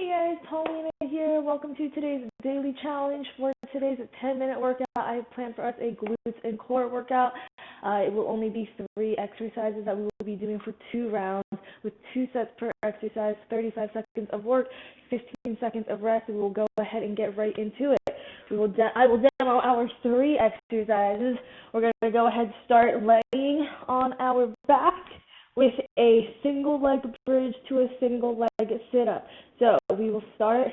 Hey guys, Paulina here. Welcome to today's daily challenge. For today's 10-minute workout, I have planned for us a glutes and core workout. It will only be 3 exercises that we will be doing for 2 rounds with 2 sets per exercise, 35 seconds of work, 15 seconds of rest, and we will go ahead and get right into it. I will demo our 3 exercises. We're going to go ahead and start laying on our back with a single leg bridge to a single leg sit-up. So we will start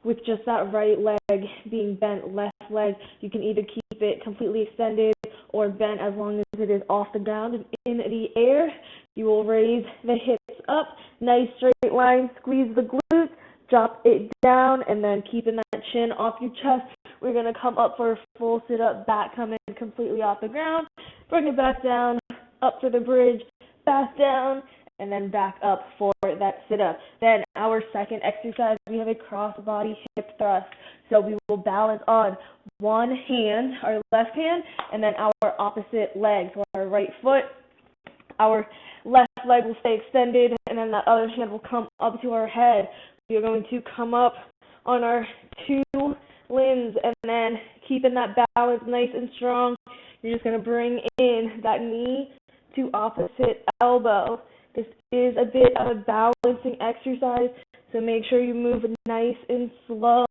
with just that right leg being bent, left leg. You can either keep it completely extended or bent as long as it is off the ground and in the air. You will raise the hips up, nice straight line, squeeze the glutes, drop it down, and then keeping that chin off your chest. We're going to come up for a full sit-up, back coming completely off the ground. Bring it back down, up for the bridge, back down, and then back up for that sit-up. Then our second exercise, we have a cross-body hip thrust. So we will balance on one hand, our left hand, and then our opposite leg. So our right foot, our left leg will stay extended, and then that other hand will come up to our head. We are going to come up on our 2 limbs, and then keeping that balance nice and strong, you're just going to bring in that knee to opposite elbow. This is a bit of a balancing exercise, so make sure you move nice and slow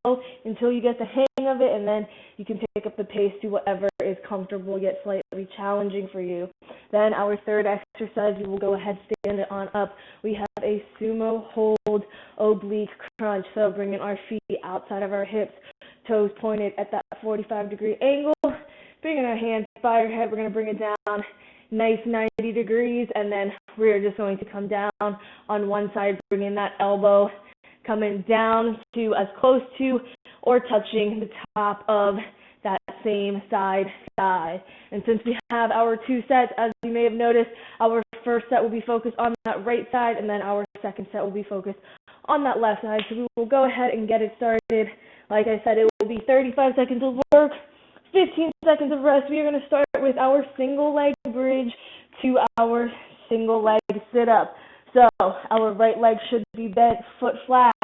until you get the hang of it, and then you can pick up the pace to whatever is comfortable yet slightly challenging for you. Then our third exercise, we will go ahead and stand it on up. We have a sumo hold oblique crunch, so bringing our feet outside of our hips, toes pointed at that 45-degree angle, bringing our hands by our head. We're going to bring it down nice 90 degrees, and then we're just going to come down on one side, bringing that elbow coming down to as close to or touching the top of that same side thigh. And since we have our 2 sets, as you may have noticed, our first set will be focused on that right side, and then our second set will be focused on that left side. So we will go ahead and get it started. Like I said, it will be 35 seconds of work, 15 seconds of rest. We are going to start with our single leg bridge to our single leg sit-up. So our right leg should be bent, foot flat.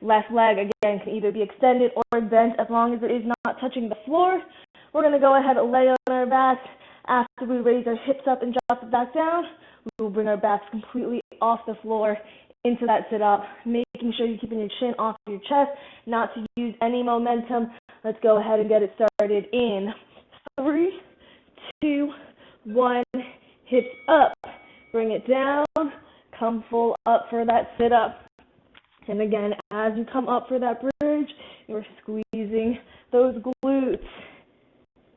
Left leg, again, can either be extended or bent as long as it is not touching the floor. We're going to go ahead and lay on our backs. After we raise our hips up and drop it back down, we will bring our backs completely off the floor into that sit-up, making sure you're keeping your chin off your chest, not to use any momentum. Let's go ahead and get it started in 3, 2, 1, hips up, bring it down, come full up for that sit-up. And again, as you come up for that bridge, you're squeezing those glutes.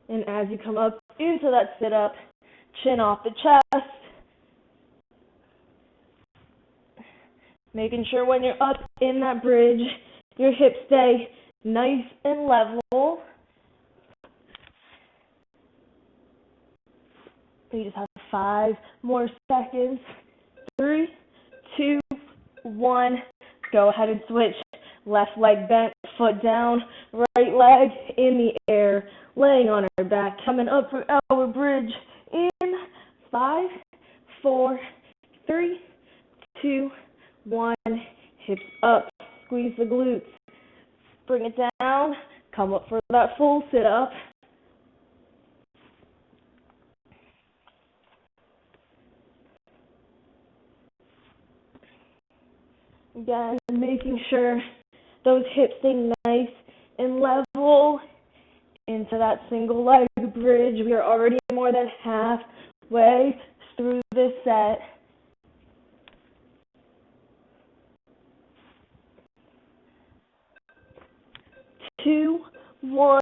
And as you come up into that sit-up, chin off the chest, making sure when you're up in that bridge, your hips stay nice and level. You just have 5 more seconds. 3, 2, 1. Go ahead and switch. Left leg bent, foot down, right leg in the air, laying on our back, coming up for our bridge in 5, 4, 3, 2, 1. Hips up, squeeze the glutes. Bring it down, come up for that full sit-up. Again, making sure those hips stay nice and level into that single leg bridge. We are already more than halfway through this set. 2, 1.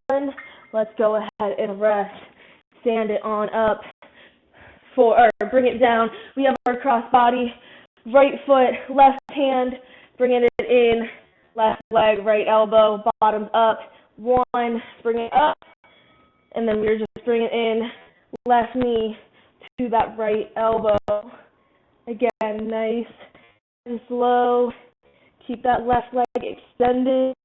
Let's go ahead and rest. Stand it on up. Bring it down. We have our cross body. Right foot, left hand, bringing it in. Left leg, right elbow, bottoms up. 1, bring it up. And then we're just bringing in left knee to that right elbow. Again, nice and slow. Keep that left leg extended.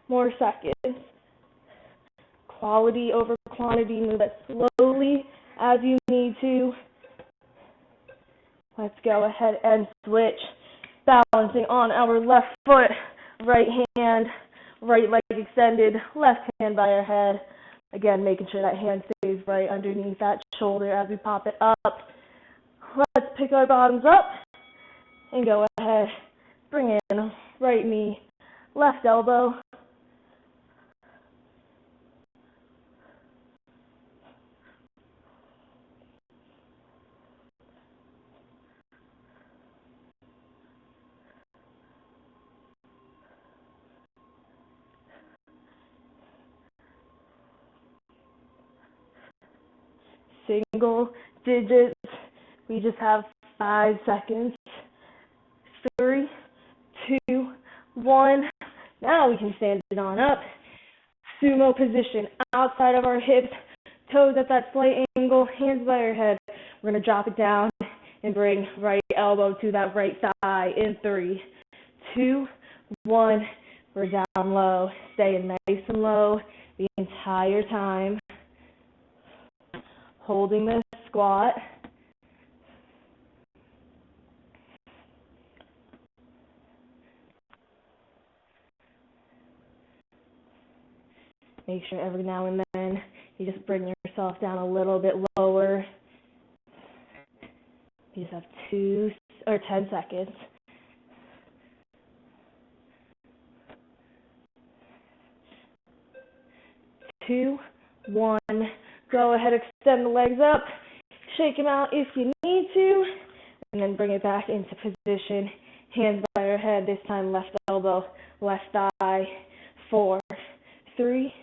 more seconds. Quality over quantity, move it slowly as you need to. Let's go ahead and switch. Balancing on our left foot, right hand, right leg extended, left hand by our head. Again, making sure that hand stays right underneath that shoulder as we pop it up. Let's pick our bottoms up and go ahead. Bring in right knee, left elbow. Single digits. We just have 5 seconds. 3, 2, 1. Now we can stand it on up. Sumo position, outside of our hips, toes at that slight angle, hands by our head. We're going to drop it down and bring right elbow to that right thigh in 3, 2, 1. We're down low, staying nice and low the entire time. Holding this squat. Make sure every now and then you just bring yourself down a little bit lower. You just have 10 seconds. 2, 1. Go ahead, extend the legs up. Shake them out if you need to. And then bring it back into position. Hands by your head. This time left elbow, left thigh. 4, 3,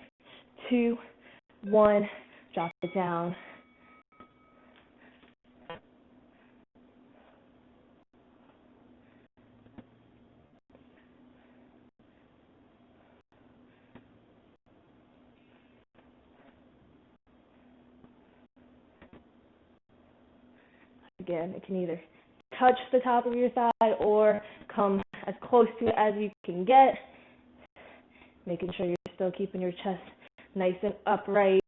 2, 1. Drop it down. Again, it can either touch the top of your thigh or come as close to it as you can get. Making sure you're still keeping your chest nice and upright.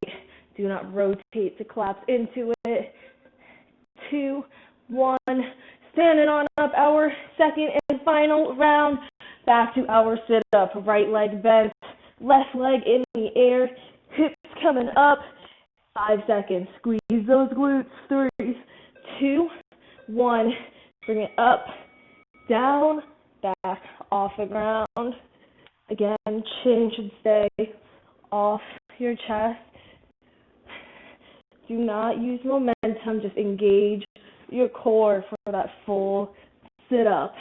Do not rotate to collapse into it. 2, 1. Standing on up, our second and final round. Back to our sit-up. Right leg bent, left leg in the air, hips coming up. 5 seconds. Squeeze those glutes. 3, 2, 1. Bring it up, down, back, off the ground. Again, chin should stay off your chest. Do not use momentum. Just engage your core for that full sit-up.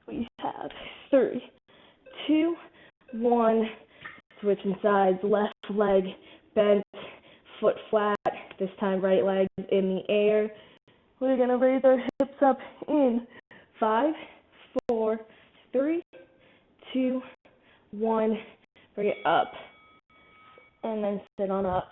We have 3, 2, 1. Switching sides, left leg bent, foot flat. This time right leg in the air. We're going to raise our hips up in 5, 4, 3, 2, 1. Bring it up and then sit on up.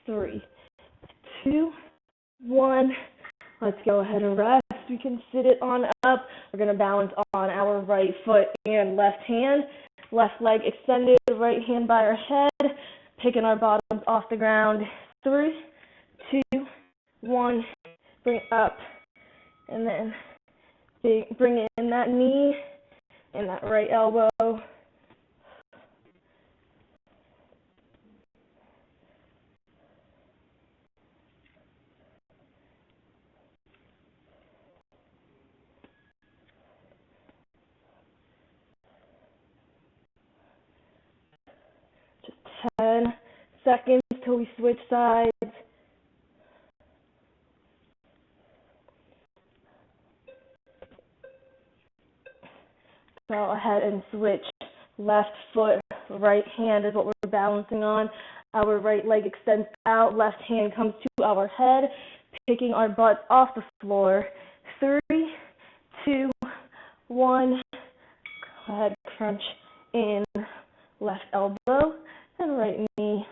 Three, 2, 1. Let's go ahead and rest. We can sit it on up. We're going to balance on our right foot and left hand. Left leg extended, right hand by our head. Picking our bottoms off the ground. 3, 2, 1. Bring it up. And then bring in that knee and that right elbow. Just 10 seconds till we switch sides. Go ahead and switch. Left foot, right hand is what we're balancing on. Our right leg extends out, left hand comes to our head, picking our butts off the floor. 3, 2, 1. Go ahead, crunch in, left elbow and right knee.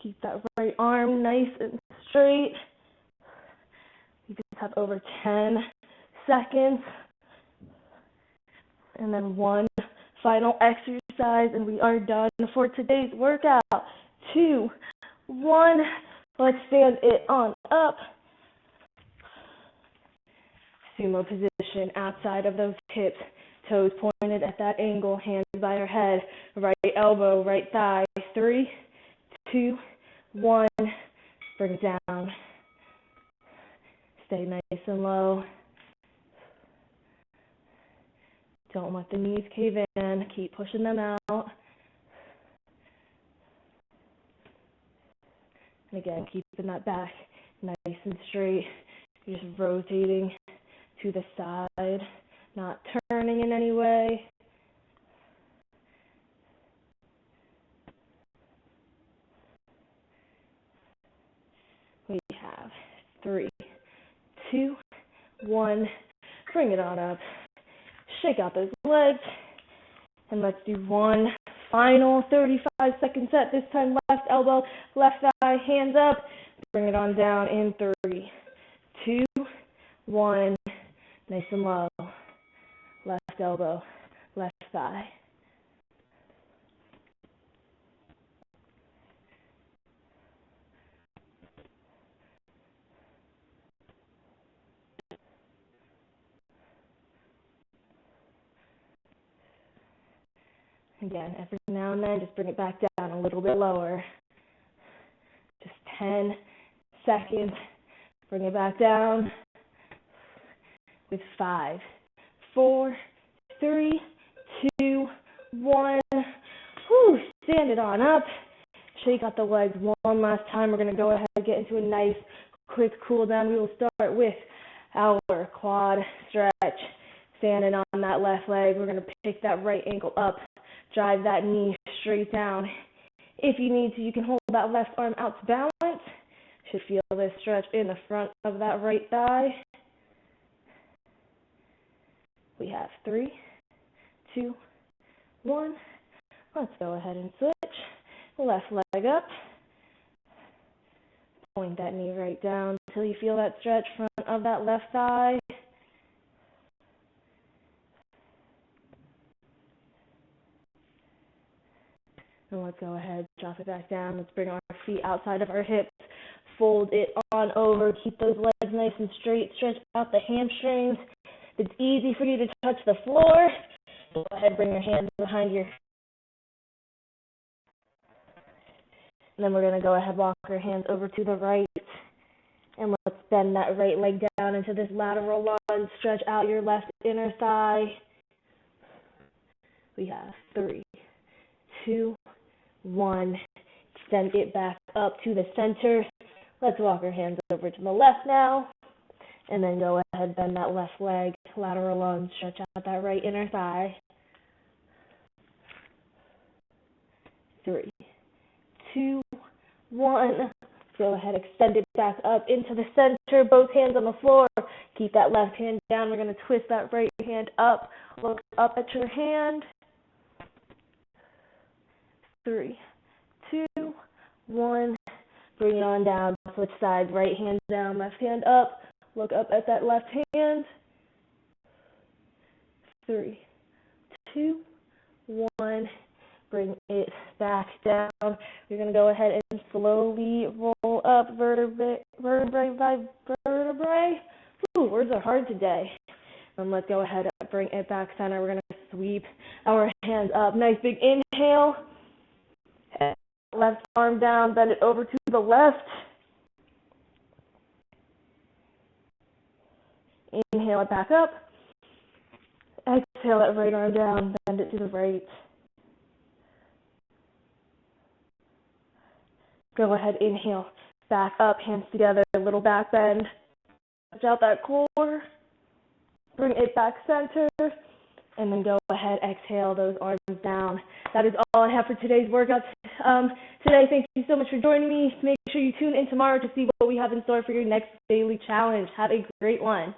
Keep that right arm nice and straight. You just have over 10 seconds. And then one final exercise, and we are done for today's workout. 2, 1. Let's stand it on up. Sumo position, outside of those hips, toes pointed at that angle, hands by our head, right elbow, right thigh. 3, 2, 1. Bring it down. Stay nice and low. Don't let the knees cave in. Keep pushing them out. And again, keeping that back nice and straight. You're just rotating to the side, not turning in any way. We have 3, 2, 1. Bring it on up. Shake out those legs. And let's do one final 35-second set. This time left elbow, left thigh, hands up. Bring it on down in 3, 2, 1. Nice and low. Left elbow, left thigh. Again, every now and then, just bring it back down a little bit lower. Just 10 seconds. Bring it back down with 5, 4, 3, 2, 1. Whew, stand it on up. Shake out the legs one last time. We're going to go ahead and get into a nice, quick cool down. We will start with our quad stretch. Standing on that left leg, we're going to pick that right ankle up. Drive that knee straight down. If you need to, you can hold that left arm out to balance. Should feel this stretch in the front of that right thigh. We have 3, 2, 1. Let's go ahead and switch. Left leg up. Point that knee right down until you feel that stretch front of that left thigh. And let's go ahead, drop it back down. Let's bring our feet outside of our hips. Fold it on over. Keep those legs nice and straight. Stretch out the hamstrings. If it's easy for you to touch the floor, go ahead, bring your hands behind your. And then we're going to go ahead, walk our hands over to the right. And let's bend that right leg down into this lateral lunge. Stretch out your left inner thigh. We have 3, 2, 1. Extend it back up to the center. Let's walk our hands over to the left now. And then go ahead, bend that left leg, lateral lunge, stretch out that right inner thigh. 3, 2, 1. Go ahead, extend it back up into the center, both hands on the floor. Keep that left hand down. We're going to twist that right hand up. Look up at your hand. 3, 2, 1. Bring it on down. Switch sides. Right hand down, left hand up. Look up at that left hand. 3, 2, 1. Bring it back down. You're going to go ahead and slowly roll up vertebrae by vertebrae. Ooh, words are hard today. And let's go ahead and bring it back center. We're going to sweep our hands up. Nice big inhale. Left arm down, bend it over to the left. Inhale it back up. Exhale that right arm down, bend it to the right. Go ahead, inhale, back up, hands together, a little back bend. Stretch out that core. Bring it back center. And then go ahead, exhale those arms down. That is all I have for today's workout. Today, thank you so much for joining me. Make sure you tune in tomorrow to see what we have in store for your next daily challenge. Have a great one.